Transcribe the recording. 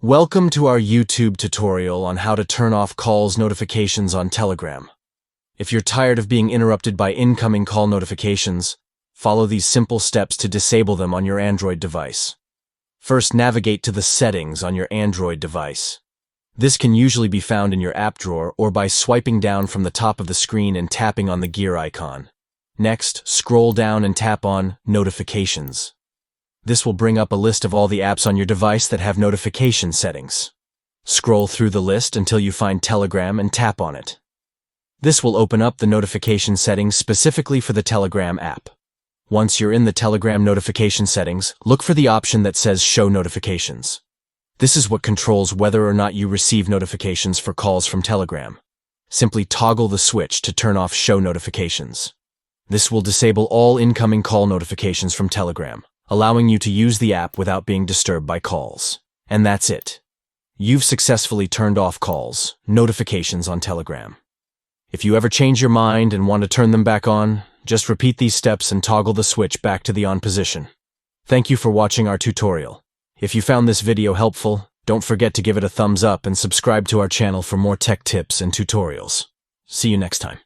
Welcome to our YouTube tutorial on how to turn off calls notifications on Telegram. If you're tired of being interrupted by incoming call notifications, follow these simple steps to disable them on your Android device. First, navigate to the settings on your Android device. This can usually be found in your app drawer or by swiping down from the top of the screen and tapping on the gear icon. Next, scroll down and tap on Notifications. This will bring up a list of all the apps on your device that have notification settings. Scroll through the list until you find Telegram and tap on it. This will open up the notification settings specifically for the Telegram app. Once you're in the Telegram notification settings, look for the option that says Show Notifications. This is what controls whether or not you receive notifications for calls from Telegram. Simply toggle the switch to turn off Show Notifications. This will disable all incoming call notifications from Telegram, allowing you to use the app without being disturbed by calls. And that's it. You've successfully turned off calls, notifications on Telegram. If you ever change your mind and want to turn them back on, just repeat these steps and toggle the switch back to the on position. Thank you for watching our tutorial. If you found this video helpful, don't forget to give it a thumbs up and subscribe to our channel for more tech tips and tutorials. See you next time.